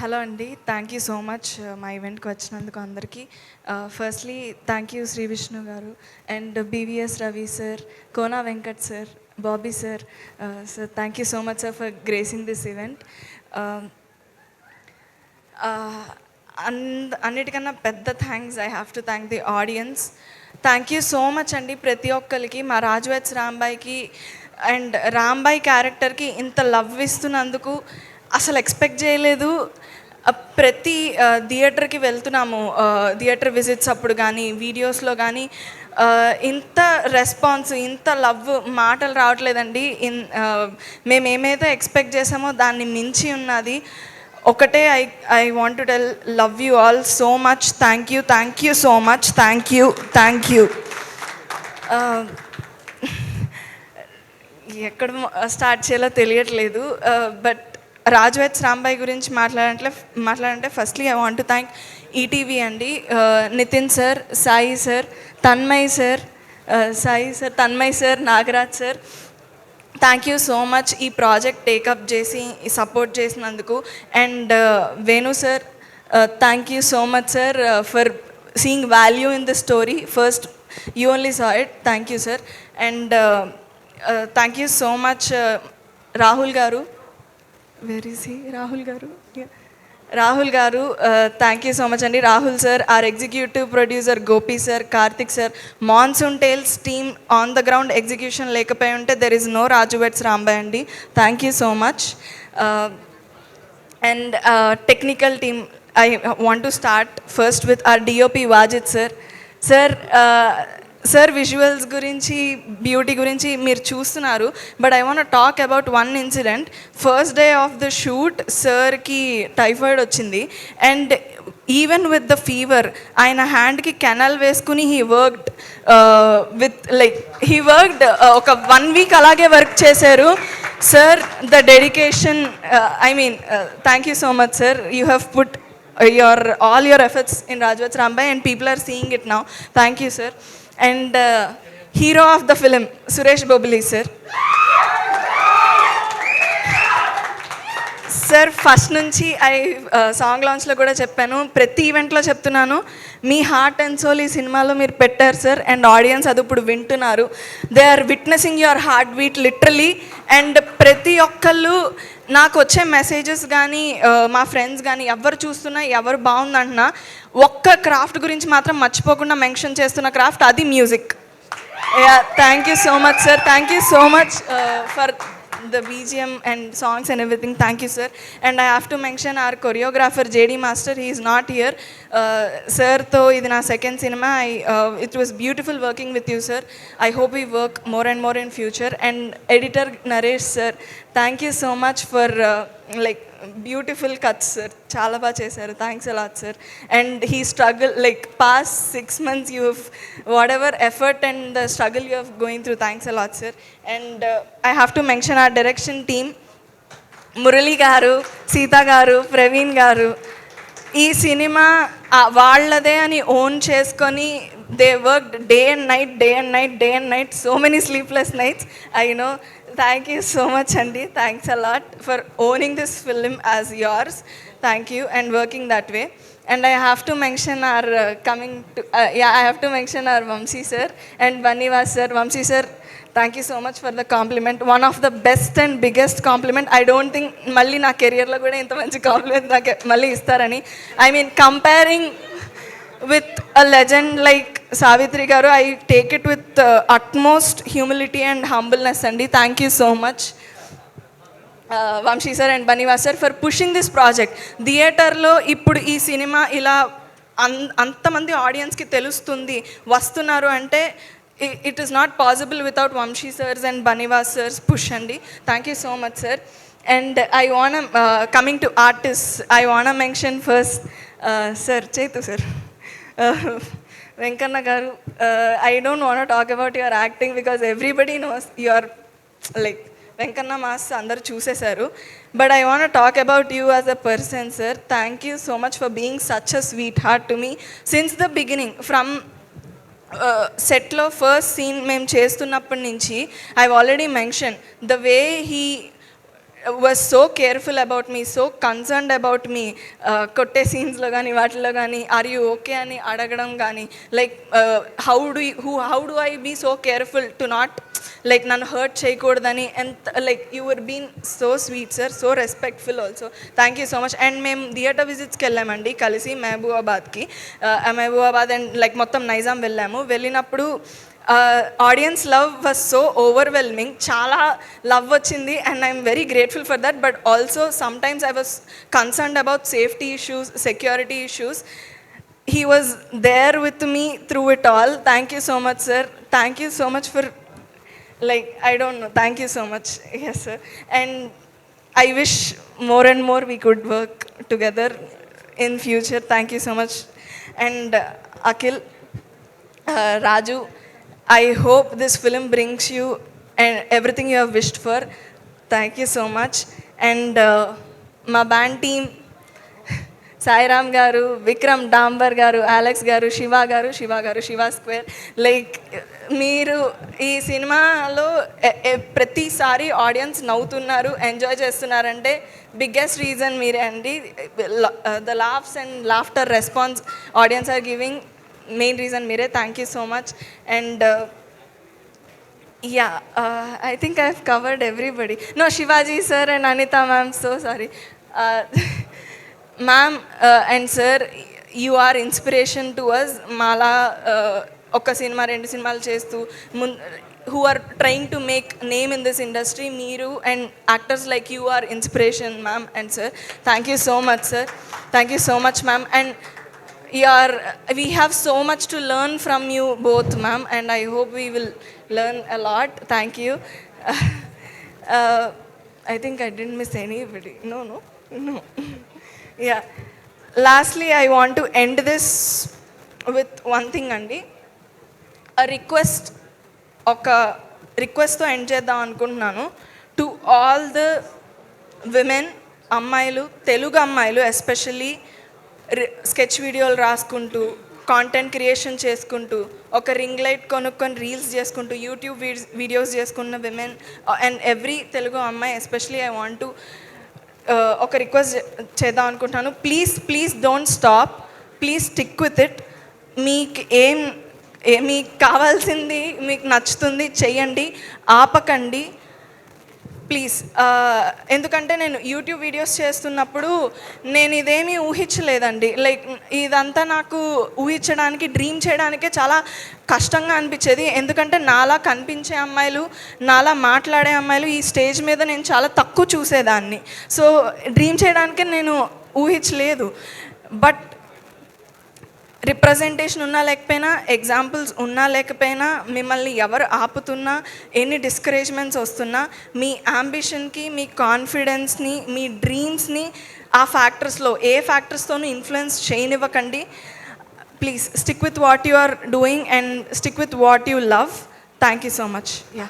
Hello అండి, thank you so much మా ఈవెంట్కి వచ్చినందుకు అందరికీ. Firstly thank you Shri Vishnu garu and BVS Ravi sir, Kona Venkat sir, Bobby sir. Sir thank you so much sir for gracing this event. అన్నిటికన్నా పెద్ద thanks I have to thank the audience. Thank you so much అండి ప్రతి ఒక్కరికి. మా రాజువెట్స్ రాంబాయికి అండ్ రాంబాయి క్యారెక్టర్కి ఇంత లవ్ ఇస్తున్నందుకు అసలు expect చేయలేదు. ప్రతి థియేటర్కి వెళ్తున్నాము, థియేటర్ విజిట్స్ అప్పుడు కానీ వీడియోస్లో కానీ ఇంత రెస్పాన్స్, ఇంత లవ్ మాటలు రావట్లేదండి. మేము ఏమైతే ఎక్స్పెక్ట్ చేసామో దాన్ని మించి ఉన్నది. ఒకటే I want to tell, love you all so much. Thank you so much. Thank you. ఎక్కడ స్టార్ట్ చేయాలో తెలియట్లేదు. బట్ రాజువెట్స్ రాంబాయి గురించి మాట్లాడంటే firstly I want to thank ETV అండి, Nitin sir, Sai sir, Tanmay sir, Nagaraj sir. Thank you so much ఈ project take up చేసి support చేసినందుకు. And Venu sir, thank you so much sir for seeing value in the story. First you only సా ఇట్. Thank you sir. And thank you so much Rahul garu. Where is he? Rahul గారు, thank you so much అండి. Rahul sir, our executive producer Gopi sir, Karthik sir, monsoon tales team on the ground execution లేకపోయి ఉంటే there is no Raju weds Rambai అండి. Thank you so much. And technical team, I want to start first with our DOP Wajid sir. Sir visuals గురించి, beauty గురించి మీరు చూస్తున్నారు. But I want talk about one incident. First day of the shoot సార్కి typhoid వచ్చింది. And even with the fever ఆయన హ్యాండ్కి canal వేసుకుని he worked ఒక 1 వీక్ అలాగే వర్క్ చేశారు. Sir the dedication, thank you so much sir. You have put all your efforts in Rajwats Rambai and people are seeing it now. Thank you sir. And hero of the film Suresh Bobli sir. Sir first నుంచి song లాంచ్లో కూడా చెప్పాను, ప్రతి ఈవెంట్లో చెప్తున్నాను, మీ heart and soul ఈ సినిమాలో మీరు పెట్టారు సార్. అండ్ ఆడియన్స్ అది ఇప్పుడు వింటున్నారు. They are witnessing your heart beat literally. And ప్రతి ఒక్కళ్ళు నాకు వచ్చే మెసేజెస్ కానీ మా ఫ్రెండ్స్ కానీ ఎవరు చూస్తున్నా ఎవరు బాగుందంటున్నా ఒక్క క్రాఫ్ట్ గురించి మాత్రం మర్చిపోకుండా మెన్షన్ చేస్తున్న క్రాఫ్ట్, అది music. Thank you so much sir. Thank you so much for the BGM and songs and everything. Thank you sir. And I have to mention our choreographer JD Master. He is not here. Sir tho idi na second cinema. It was beautiful working with you sir. I hope we work more and more in future. And editor Naresh sir, thank you so much for beautiful cuts sir. Chala ba chesaru. Thanks a lot sir. And he struggled past 6 months, you have whatever effort and the struggle you have going through. Thanks a lot sir. And I have to mention our direction team, Murali గారు, సీత గారు, ప్రవీణ్ గారు. ఈ cinema వాళ్ళదే అని own చేసుకొని they worked day and night, so many sleepless nights. I know. Thank you so much అండి. Thanks a lot for owning this film as yours. Thank you and working that way. And I have to mention our Vamsi sir and Banivas sir. Vamsi sir, thank you so much for the compliment. One of the best and biggest compliment. I don't think malli na career lo kuda inta manchi compliment naake malli istarani. Comparing with a legend like Savitri garu, I take it with utmost humility and humbleness andi. Thank you so much Vamshi sir and Banivas sir for pushing this project. థియేటర్లో ఇప్పుడు ఈ cinema ఇలా అంతమంది ఆడియన్స్కి తెలుస్తుంది, వస్తున్నారు అంటే it is not possible without Vamshi sirs and Banivas sirs push andi. Thank you so much sir. And I want to coming to artists, I want to mention first sir Chetu sir, Venkanna garu. I don't want to talk about your acting because everybody knows you are Venkanna Mass andaru chusesaru. But I want to talk about you as a person sir. Thank you so much for being such a sweetheart to me since the beginning. From సెట్లో first scene మేము చేస్తున్నప్పటి నుంచి I already mention the way he was so careful about me, so concerned about me. కొట్టే సీన్స్లో కానీ వాటిలో కానీ are you okay అని అడగడం కానీ, like how do I be so careful to not like నన్ను హర్ట్ చేయకూడదని. ఎంత like you were been so sweet sir, so respectful also. Thank you so much. And మేము థియేటర్ విజిట్స్కి వెళ్ళామండి కలిసి మహబూబాబాద్కి. మహబూబాబాద్ అండ్ లైక్ మొత్తం నైజాం వెళ్ళాము. వెళ్ళినప్పుడు audience love was so overwhelming. చాలా లవ్ వచ్చింది and I'm very grateful for that. But also sometimes I was concerned about safety issues, security issues. He was there with me through it all. Thank you so much, sir. Thank you so much for, like, I don't know. Thank you so much. Yes, sir. And I wish more and more we could work together in future. Thank you so much. And Akhil, Raju, I hope this film brings you and everything you have wished for. Thank you so much. And my band team, Sairam గారు, విక్రమ్ డాంబర్ గారు, Alex గారు, శివ గారు, Shiva square. Like మీరు ఈ సినిమాలో ప్రతిసారి audience నవ్వుతున్నారు, enjoy చేస్తున్నారంటే బిగ్గెస్ట్ రీజన్ మీరే అండి. The laughs and laughter response audience are giving, main reason మీరే. Thank you so much. And yeah, I think I've covered everybody. No, Shivaji sir and Anita ma'am, so sorry. Ma'am and sir, you are inspiration to us. Mala oka cinema rendu cinemalu chestu who are trying to make name in this industry, meeru and actors like you are inspiration, ma'am and sir. Thank you so much, sir. Thank you so much, ma'am. And we have so much to learn from you both, ma'am, and I hope we will learn a lot. Thank you. I think I didn't miss anybody. No. Yeah. Lastly, I want to end this with one thing andi. A request, oka request to end cheddam anukuntunnanu to all the women, అమ్మాయిలు, తెలుగు అమ్మాయిలు especially sketch వీడియోలు రాసుకుంటూ, content creation చేసుకుంటూ, ఒక ring light కొనుక్కొని reels చేసుకుంటూ, YouTube videos చేసుకున్న women and every Telugu అమ్మాయి ఎస్పెషలీ ఐ వాంట్ టు ఒక రిక్వెస్ట్ చేద్దాం అనుకుంటున్నాను. Please don't stop, please stick with it. మీకు కావాల్సింది, మీకు నచ్చుతుంది చెయ్యండి, ఆపకండి ప్లీజ్. ఎందుకంటే నేను యూట్యూబ్ వీడియోస్ చేస్తున్నప్పుడు నేను ఇదేమీ ఊహించలేదండి. లైక్ ఇదంతా నాకు ఊహించడానికి, డ్రీమ్ చేయడానికే చాలా కష్టంగా అనిపించేది. ఎందుకంటే నాలా కనిపించే అమ్మాయిలు, నాలా మాట్లాడే అమ్మాయిలు ఈ స్టేజ్ మీద నేను చాలా తక్కువ చూసేదాన్ని. సో డ్రీమ్ చేయడానికే నేను ఊహించలేదు. బట్ రిప్రజెంటేషన్ ఉన్నా లేకపోయినా, ఎగ్జాంపుల్స్ ఉన్నా లేకపోయినా, మిమ్మల్ని ఎవరు ఆపుతున్నా, ఎన్ని డిస్కరేజ్మెంట్స్ వస్తున్నా, మీ అంబిషన్కి, మీ కాన్ఫిడెన్స్ని, మీ డ్రీమ్స్ని ఆ ఫ్యాక్టర్స్లో ఏ ఫ్యాక్టర్స్తోనూ ఇన్ఫ్లుయెన్స్ చేయనివ్వకండి. Please stick with what you are doing and stick with what you love. Thank you so much. Yeah.